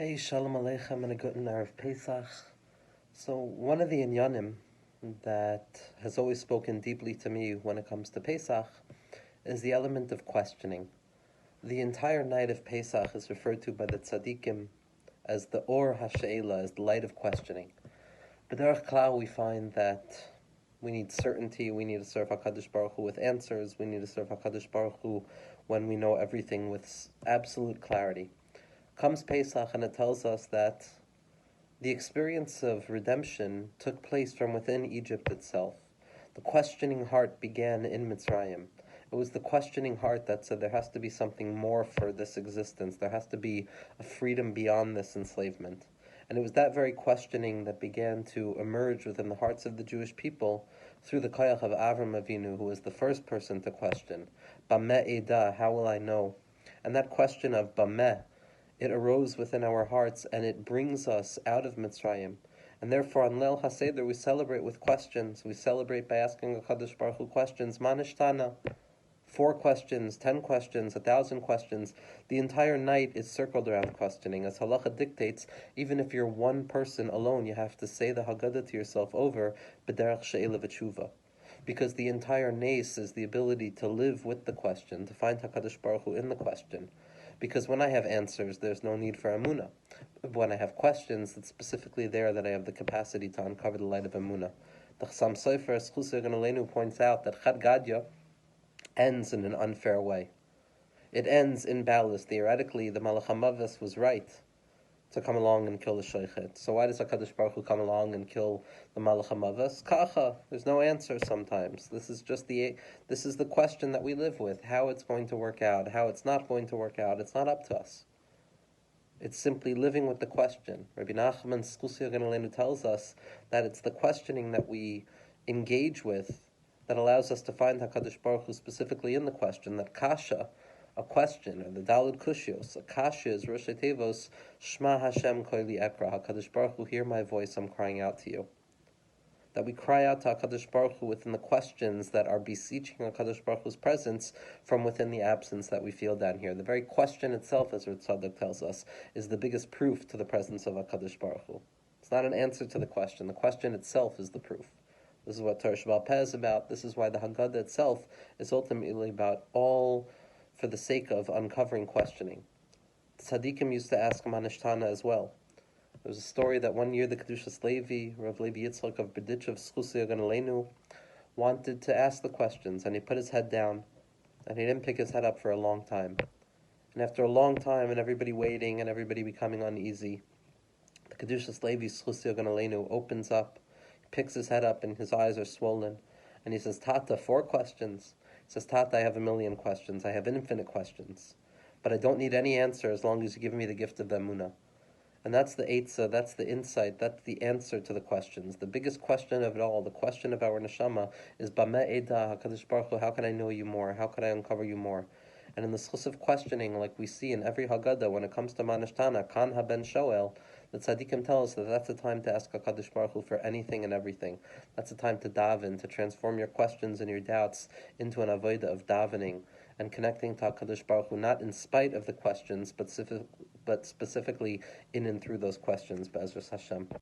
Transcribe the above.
Hey, Shalom Aleichem and a good Erev Pesach. So one of the inyanim that has always spoken deeply to me when it comes to Pesach is the element of questioning. The entire night of Pesach is referred to by the tzaddikim as the Or HaShe'ela, as the light of questioning. B'derech klal we find that we need certainty, we need to serve HaKadosh Baruch Hu with answers, we need to serve HaKadosh Baruch Hu when we know everything with absolute clarity. Comes Pesach and it tells us that the experience of redemption took place from within Egypt itself. The questioning heart began in Mitzrayim. It was the questioning heart that said there has to be something more for this existence. There has to be a freedom beyond this enslavement. And it was that very questioning that began to emerge within the hearts of the Jewish people through the koyach of Avram Avinu, who was the first person to question. Bameh Eda, how will I know? And that question of Bameh, it arose within our hearts, and it brings us out of Mitzrayim. And therefore, on Leil HaSeder, we celebrate with questions. We celebrate by asking HaKadosh Baruch Hu questions. Manishtana, 4 questions, 10 questions, 1,000 questions. The entire night is circled around questioning. As halacha dictates, even if you're one person alone, you have to say the Haggadah to yourself over, b'derech she'ela v'tshuva. Because the entire nace is the ability to live with the question, to find HaKadosh Baruch Hu in the question. Because when I have answers, there's no need for Emunah. When I have questions, it's specifically there that I have the capacity to uncover the light of Emunah. The Chassam Sofer, Schusar Ganalenu, points out that Chad Gadya ends in an unfair way. It ends in ballast. Theoretically, the Malach HaMavis was right to come along and kill the Shochet. So why does HaKadosh Baruch Hu come along and kill the Malach HaMavis? Kacha. There's no answer sometimes. This is the question that we live with. How it's going to work out, how it's not going to work out. It's not up to us. It's simply living with the question. Rabbi Nachman Schusar Ganalenu tells us that it's the questioning that we engage with that allows us to find HaKadosh Baruch Hu specifically in the question, that kasha, a question, or the Daled Kushios, a kasha is Rosh Tevos, Shma Hashem Koili Ekra, HaKadosh Baruch Hu, hear my voice, I'm crying out to you. That we cry out to HaKadosh Baruch Hu within the questions that are beseeching HaKadosh Baruch Hu's presence from within the absence that we feel down here. The very question itself, as Rav Tzadok tells us, is the biggest proof to the presence of HaKadosh Baruch Hu. It's not an answer to the question itself is the proof. This is what Torah Sheba'al Peh is about. This is why the Haggadah itself is ultimately about all for the sake of uncovering questioning. Tzaddikim used to ask Manishtana as well. There was a story that one year the Kedushas Levi, Rav Levi Yitzchak of Berditchev, Schusar Ganalenu, wanted to ask the questions, and he put his head down, and he didn't pick his head up for a long time. And after a long time, and everybody waiting, and everybody becoming uneasy, the Kedushas Levi, Schusar Ganalenu, opens up, picks his head up, and his eyes are swollen, and he says, Tata, 4 questions. He says, Tata, I have 1,000,000 questions. I have infinite questions. But I don't need any answer as long as you give me the gift of the Emunah. And that's the Eitzah, that's the insight, that's the answer to the questions. The biggest question of it all, the question of our neshama, is Bameh Eda, HaKadosh Baruch Hu, how can I know you more? How can I uncover you more? And in the schus of questioning, like we see in every Haggadah, when it comes to Manishtana, Kan HaBen Shoel, the tzaddikim tell us that that's the time to ask HaKadosh Baruch Hu for anything and everything. That's the time to daven, to transform your questions and your doubts into an avodah of davening and connecting to HaKadosh Baruch Hu, not in spite of the questions, but specifically in and through those questions, Be'ezras Hashem.